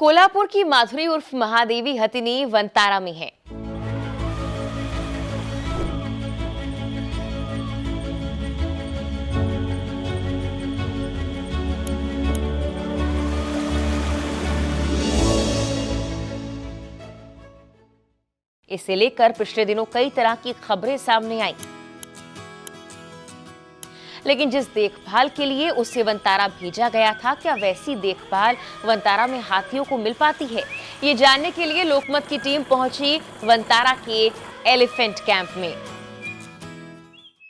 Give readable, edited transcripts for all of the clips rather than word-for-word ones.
कोल्हापुर की माधुरी उर्फ महादेवी हथिनी वनतारा में है। इसे लेकर पिछले दिनों कई तरह की खबरें सामने आई, लेकिन जिस देखभाल के लिए उसे वनतारा भेजा गया था, क्या वैसी देखभाल वनतारा में हाथियों को मिल पाती है? ये जानने के लिए लोकमत की टीम पहुंची वनतारा के एलिफेंट कैंप में।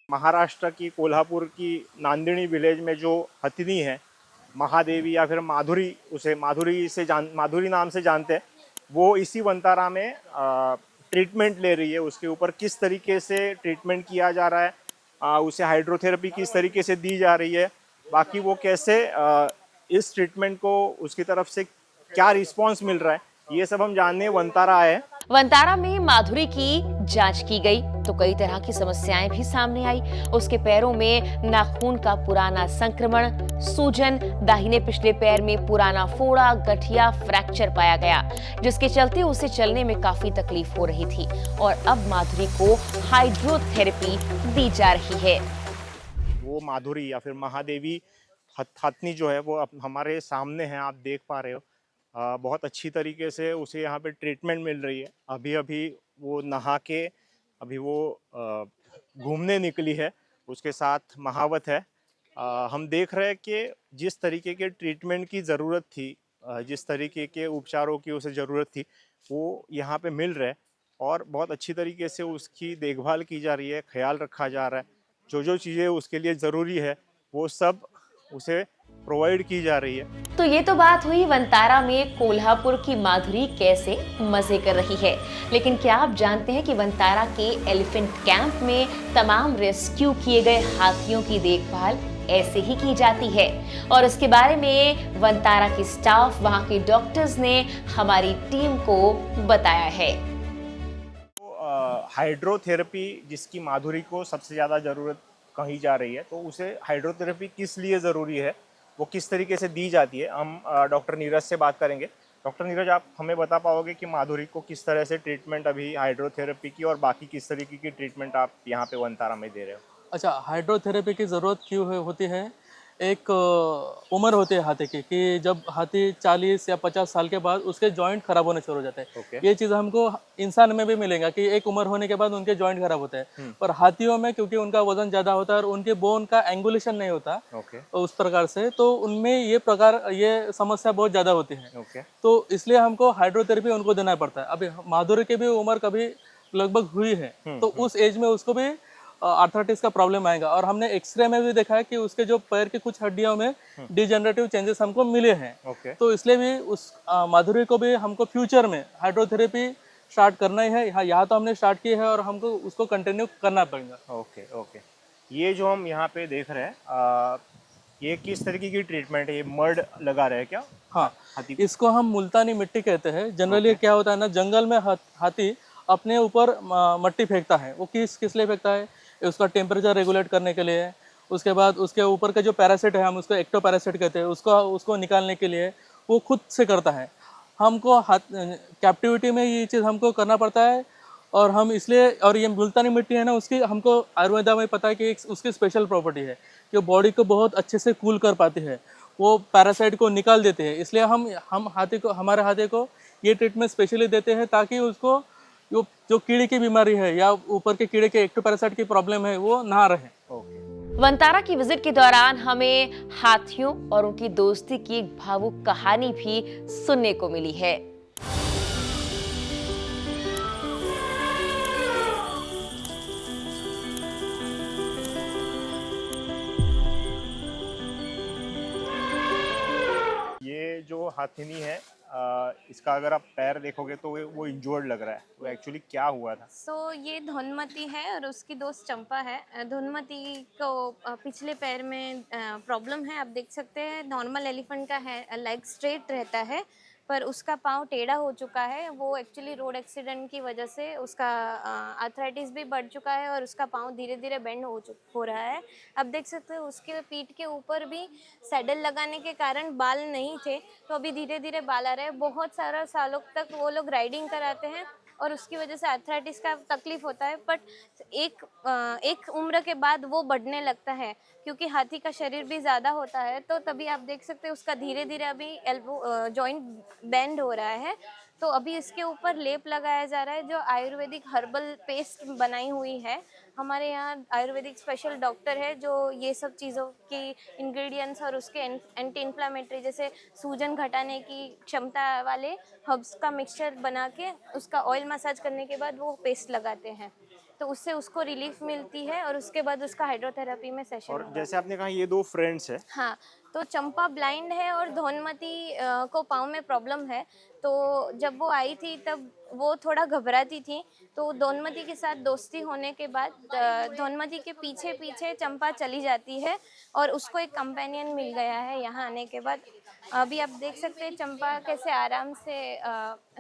महाराष्ट्र की कोल्हापुर की नांदिनी विलेज में जो हथिनी है महादेवी या फिर माधुरी, उसे माधुरी नाम से जानते हैं, वो इसी वनतारा में ट्रीटमेंट ले रही है। उसके ऊपर किस तरीके से ट्रीटमेंट किया जा रहा है, उसे हाइड्रोथेरेपी किस तरीके से दी जा रही है, बाकी वो कैसे इस ट्रीटमेंट को उसकी तरफ से क्या रिस्पॉन्स मिल रहा है, ये सब हम जानने वनतारा आए हैं। वनतारा में माधुरी की जांच की गई तो कई तरह की समस्याएं भी सामने आई। उसके पैरों में नाखून का पुराना संक्रमण, सूजन, दाहिने पिछले पैर में पुराना फोड़ा, गठिया, फ्रैक्चर पाया गया, जिसके चलते उसे चलने में काफी तकलीफ हो रही थी और अब माधुरी को हाइड्रोथेरेपी दी जा रही है। वो माधुरी या फिर महादेवी हथनी जो है वो हमारे सामने है, आप देख पा रहे हो। बहुत अच्छी तरीके से उसे यहाँ पे ट्रीटमेंट मिल रही है। अभी अभी वो नहा के अभी वो घूमने निकली है, उसके साथ महावत है। हम देख रहे हैं कि जिस तरीके के ट्रीटमेंट की ज़रूरत थी, जिस तरीके के उपचारों की उसे ज़रूरत थी, वो यहाँ पे मिल रहे हैं और बहुत अच्छी तरीके से उसकी देखभाल की जा रही है, ख्याल रखा जा रहा है। जो जो चीज़ें उसके लिए ज़रूरी है वो सब उसे प्रोवाइड की जा रही है। तो ये तो बात हुई वनतारा में कोल्हापुर की माधुरी कैसे मजे कर रही है, लेकिन क्या आप जानते हैं कि वनतारा के एलिफेंट कैंप में तमाम रेस्क्यू किए गए हाथियों की देखभाल ऐसे ही की जाती है? और इसके बारे में वनतारा की स्टाफ, वहां के डॉक्टर्स ने हमारी टीम को बताया है। हाइड्रोथेरेपी जिसकी माधुरी को सबसे ज़्यादा ज़रूरत कही जा रही है, तो उसे हाइड्रोथेरेपी किस लिए ज़रूरी है, वो किस तरीके से दी जाती है, हम डॉक्टर नीरज से बात करेंगे। डॉक्टर नीरज, आप हमें बता पाओगे कि माधुरी को किस तरह से ट्रीटमेंट अभी हाइड्रोथेरेपी की और बाकी किस तरीके की ट्रीटमेंट आप यहाँ पे वनतारा में दे रहे हो? अच्छा, हाइड्रोथेरेपी की ज़रूरत क्यों होती है? एक उम्र होती है हाथी की कि जब हाथी 40 या 50 साल के बाद उसके जॉइंट खराब होने शुरू हो जाते हैं। ओके। ये चीज़ हमको इंसान में भी मिलेगा कि एक उम्र होने के बाद उनके जॉइंट खराब होते हैं, पर हाथियों में क्योंकि उनका वजन ज़्यादा होता है और उनके बोन का एंगुलेशन नहीं होता ओके। उस प्रकार से, तो उनमें ये समस्या बहुत ज़्यादा होती है। ओके। तो इसलिए हमको हाइड्रोथेरेपी उनको देना पड़ता है। अभी माधुरी की भी उम्र कभी लगभग हुई है, तो उस एज में उसको भी आर्थराइटिस का प्रॉब्लम आएगा और हमने एक्सरे में भी देखा है कि उसके जो पैर की कुछ हड्डियों में डिजेनरेटिव चेंजेस हमको मिले हैं। ओके। तो इसलिए भी उस माधुरी को भी हमको फ्यूचर में हाइड्रोथेरेपी स्टार्ट करना ही है। यहाँ तो हमने स्टार्ट की है और हमको उसको कंटिन्यू करना पड़ेगा। ओके। ओके। ये जो हम यहाँ पे देख रहे हैं, ये किस तरीके की ट्रीटमेंट है? ये मड लगा रहे हैं क्या? हाँ, हाथी इसको हम मुल्तानी मिट्टी कहते हैं। जनरली क्या होता है ना, जंगल में हाथी अपने ऊपर मट्टी फेंकता है। वो किस लिए फेंकता है? उसका टेम्परेचर रेगुलेट करने के लिए। उसके बाद उसके ऊपर के जो पैरासिट है, हम उसको एक्टोपैरासिट कहते हैं, उसको निकालने के लिए वो खुद से करता है। हमको कैप्टिविटी में ये चीज़ हमको करना पड़ता है और हम इसलिए, और ये मुल्तानी मिट्टी है ना, उसकी हमको आयुर्वेदा में पता है कि उसकी स्पेशल प्रॉपर्टी है कि बॉडी को बहुत अच्छे से कूल कर पाती है, वो पैरासाइट को निकाल देते हैं। इसलिए हमारे हाथी को ये ट्रीटमेंट स्पेशली देते हैं ताकि उसको जो कीड़े की बीमारी है या ऊपर के कीड़े के एक्टोपैरासाइट की प्रॉब्लम है वो ना रहे। वनतारा की विजिट के दौरान हमें हाथियों और उनकी दोस्ती की एक भावुक कहानी भी सुनने को मिली है। ये जो हाथिनी है, इसका अगर आप पैर देखोगे तो वो इंजोर्ड लग रहा है, तो एक्चुअली क्या हुआ था? ये धोनमती है और उसकी दोस्त चंपा है। धोनमती को पिछले पैर में प्रॉब्लम है, आप देख सकते हैं। नॉर्मल एलिफेंट का है लेग स्ट्रेट रहता है, पर उसका पाँव टेढ़ा हो चुका है। वो एक्चुअली रोड एक्सीडेंट की वजह से उसका आर्थराइटिस भी बढ़ चुका है और उसका पाँव धीरे धीरे बेंड हो रहा है। अब देख सकते हो उसके पीठ के ऊपर भी सैडल लगाने के कारण बाल नहीं थे, तो अभी धीरे धीरे बाल आ रहे हैं। बहुत सारा सालों तक वो लोग राइडिंग कराते हैं और उसकी वजह से आर्थराइटिस का तकलीफ होता है, बट एक उम्र के बाद वो बढ़ने लगता है क्योंकि हाथी का शरीर भी ज़्यादा होता है। तो तभी आप देख सकते हैं उसका धीरे धीरे अभी एल्बो जॉइंट बेंड हो रहा है। तो अभी इसके ऊपर लेप लगाया जा रहा है जो आयुर्वेदिक हर्बल पेस्ट बनाई हुई है। हमारे यहाँ आयुर्वेदिक स्पेशल डॉक्टर है जो ये सब चीज़ों की इंग्रेडिएंट्स और उसके एंटी इन्फ्लामेटरी जैसे सूजन घटाने की क्षमता वाले हर्ब्स का मिक्सचर बना के उसका ऑयल मसाज करने के बाद वो पेस्ट लगाते हैं, तो उससे उसको रिलीफ मिलती है और उसके बाद उसका हाइड्रोथेरेपी में सेशन और होगा। जैसे आपने कहा ये दो फ्रेंड्स है, हाँ, तो चंपा ब्लाइंड है और धोनमती को पाँव में प्रॉब्लम है। तो जब वो आई थी तब वो थोड़ा घबराती थी, तो धोनमती के साथ दोस्ती होने के बाद धोनमती के पीछे पीछे चंपा चली जाती है और उसको एक कंपेनियन मिल गया है यहाँ आने के बाद। अभी आप देख सकते हैं चंपा कैसे आराम से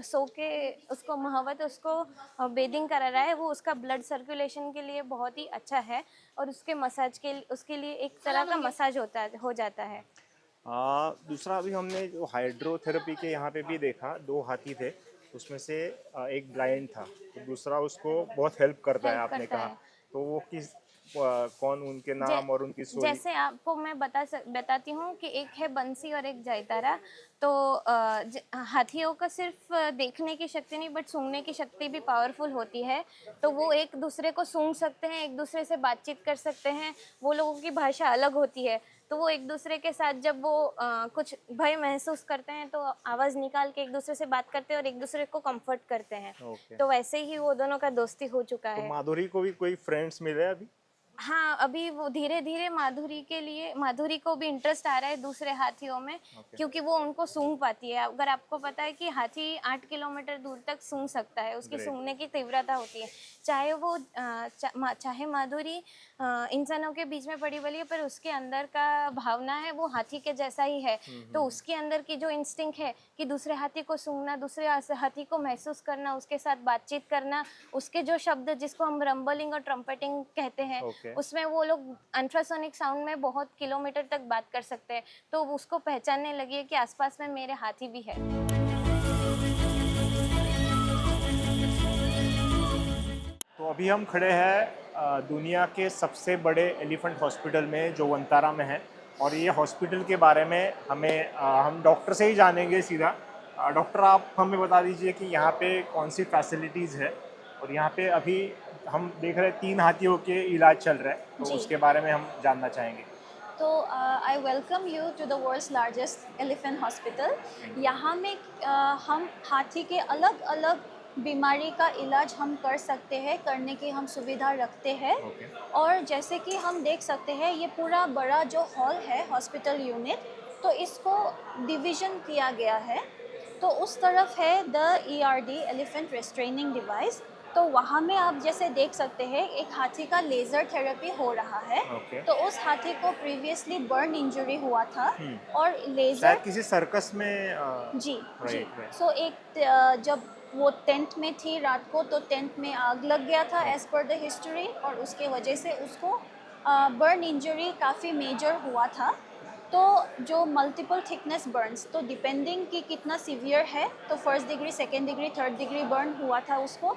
सो के उसको महावत उसको बेदिंग करा रहा है। वो उसका ब्लड सर्कुलेशन के लिए बहुत ही अच्छा है और उसके मसाज के उसके लिए एक तरह का मसाज हो जाता है। दूसरा अभी हमने जो हाइड्रोथेरेपी के यहाँ पे भी देखा, दो हाथी थे, उसमें से एक ब्लाइंड था, तो दूसरा उसको बहुत हेल्प करता है हेल्प आपने करता कहा। है। तो वो कौन, उनके नाम और उनकी स्टोरी? जैसे आपको मैं बताती हूँ कि एक है बंसी और एक जयतारा। तो हाथियों का सिर्फ देखने की शक्ति नहीं बट सूंघने की शक्ति भी पावरफुल होती है। तो वो एक दूसरे को सूंघ सकते हैं, एक दूसरे से बातचीत कर सकते हैं। वो लोगों की भाषा अलग होती है, तो वो एक दूसरे के साथ जब वो कुछ भय महसूस करते हैं तो आवाज़ निकाल के एक दूसरे से बात करते हैं और एक दूसरे को कंफर्ट करते हैं। ओके। तो वैसे ही वो दोनों का दोस्ती हो चुका तो है। माधुरी को भी कोई फ्रेंड्स मिले अभी? हाँ, अभी वो धीरे धीरे माधुरी को भी इंटरेस्ट आ रहा है दूसरे हाथियों में, क्योंकि वो उनको सूंघ पाती है। अगर आपको पता है कि हाथी 8 किलोमीटर दूर तक सूंघ सकता है, उसकी Great. सूंघने की तीव्रता होती है। चाहे माधुरी इंसानों के बीच में पड़ी बड़ी है, पर उसके अंदर का भावना है वो हाथी के जैसा ही है। तो उसके अंदर की जो इंस्टिंक्ट है कि दूसरे हाथी को सूंघना, दूसरे हाथी को महसूस करना, उसके साथ बातचीत करना, उसके जो शब्द जिसको हम रंबलिंग और ट्रम्पेटिंग कहते हैं, उसमें वो लोग अल्ट्रासोनिक साउंड में बहुत किलोमीटर तक बात कर सकते हैं। तो उसको पहचानने लगी है कि आसपास में मेरे हाथी भी है। तो अभी हम खड़े हैं दुनिया के सबसे बड़े एलिफेंट हॉस्पिटल में जो वंतारा में है, और ये हॉस्पिटल के बारे में हम डॉक्टर से ही जानेंगे सीधा। डॉक्टर, आप हमें बता दीजिए कि यहाँ पे कौन सी फैसिलिटीज़ है, और यहाँ पे अभी हम देख रहे हैं 3 हाथियों के इलाज चल रहा है, तो जी। उसके बारे में हम जानना चाहेंगे। तो I welcome you to the world's largest elephant hospital. यहाँ में हम हाथी के अलग अलग बीमारी का इलाज हम कर सकते हैं, करने की हम सुविधा रखते हैं। और जैसे कि हम देख सकते हैं ये पूरा बड़ा जो हॉल है हॉस्पिटल यूनिट, तो इसको डिवीज़न किया गया है। तो उस तरफ है the ERD elephant restraining device. तो वहाँ में आप जैसे देख सकते हैं एक हाथी का लेज़र थेरेपी हो रहा है। तो उस हाथी को प्रीवियसली बर्न इंजरी हुआ था और लेज़र शायद किसी सर्कस में जी जी। right. सो जब वो टेंट में थी रात को, तो टेंट में आग लग गया था एज पर द हिस्ट्री, और उसके वजह से उसको बर्न इंजरी काफ़ी मेजर हुआ था। तो जो मल्टीपल थिकनेस बर्न्स, तो डिपेंडिंग कि कितना सीवियर है, तो first degree, second degree, third degree burn हुआ था उसको।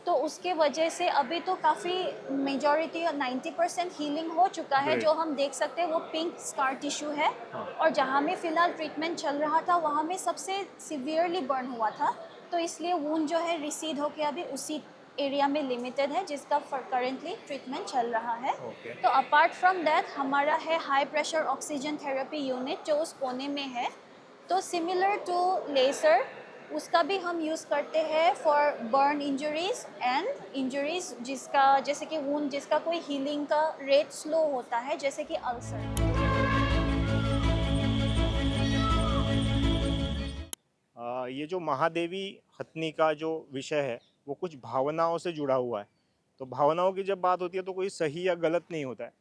तो उसके वजह से अभी तो काफ़ी मेजॉरिटी 90% हीलिंग हो चुका है। जो हम देख सकते हैं वो पिंक स्कार टिश्यू है। और जहाँ में फ़िलहाल ट्रीटमेंट चल रहा था वहाँ में सबसे सीवियरली बर्न हुआ था, तो इसलिए वूंड जो है रिसीड होकर अभी उसी एरिया में लिमिटेड है जिसका करेंटली ट्रीटमेंट चल रहा है। तो अपार्ट फ्रॉम दैट हमारा है high pressure oxygen therapy unit जो उस कोने में है। तो सिमिलर टू लेज़र, उसका भी हम यूज़ करते हैं for burn injuries and injuries जिसका जैसे कि वूंड जिसका कोई हीलिंग का रेट स्लो होता है, जैसे कि अल्सर। ये जो महादेवी हथनी का जो विषय है वो कुछ भावनाओं से जुड़ा हुआ है। तो भावनाओं की जब बात होती है तो कोई सही या गलत नहीं होता है।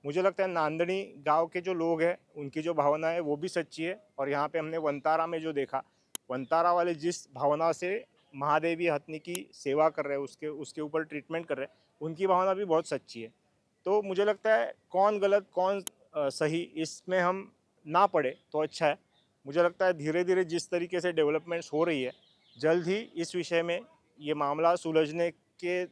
मुझे लगता है नांदनी गांव के जो लोग हैं उनकी जो भावना है वो भी सच्ची है, और यहाँ पे हमने वंतारा में जो देखा वंतारा वाले जिस भावना से महादेवी हथनी की सेवा कर रहे हैं, उसके ऊपर ट्रीटमेंट कर रहे हैं, उनकी भावना भी बहुत सच्ची है। तो मुझे लगता है कौन गलत कौन सही इसमें हम ना पड़े तो अच्छा है। मुझे लगता है धीरे धीरे जिस तरीके से डेवलपमेंट्स हो रही है, जल्द ही इस विषय में ये मामला सुलझने के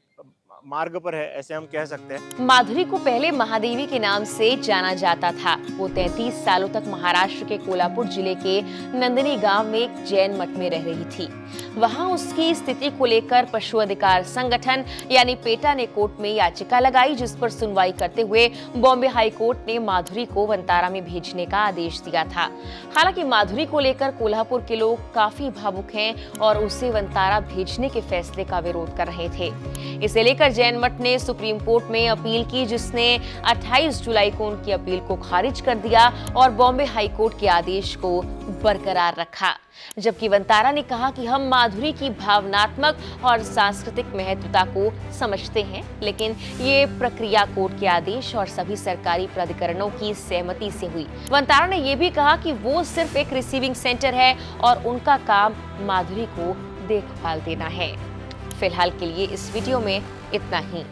मार्ग पर है, ऐसे हम कह सकते हैं। माधुरी को पहले महादेवी के नाम से जाना जाता था। वो 33 सालों तक महाराष्ट्र के कोल्हापुर जिले के नंदनी गांव में एक जैन मठ में रह रही थी। वहां उसकी स्थिति को लेकर पशु अधिकार संगठन यानी पेटा ने कोर्ट में याचिका लगाई, जिस पर सुनवाई करते हुए बॉम्बे हाई कोर्ट ने माधुरी को वंतारा में भेजने का आदेश दिया था। हालांकि माधुरी को लेकर कोल्हापुर के लोग काफी भावुक हैं और उसे वंतारा भेजने के फैसले का विरोध कर रहे थे। इसे लेकर जैन मठ ने सुप्रीम कोर्ट में अपील की, जिसने 28 जुलाई को उनकी अपील को खारिज कर दिया और बॉम्बे हाई कोर्ट के आदेश को बरकरार रखा। जबकि वंतारा ने कहा कि हम माधुरी की भावनात्मक और सांस्कृतिक महत्वता को समझते हैं, लेकिन ये प्रक्रिया कोर्ट के आदेश और सभी सरकारी प्राधिकरणों की सहमति से हुई। वंतारा ने यह भी कहा कि वो सिर्फ एक रिसीविंग सेंटर है और उनका काम माधुरी को देखभाल देना है। फिलहाल के लिए इस वीडियो में इतना ही।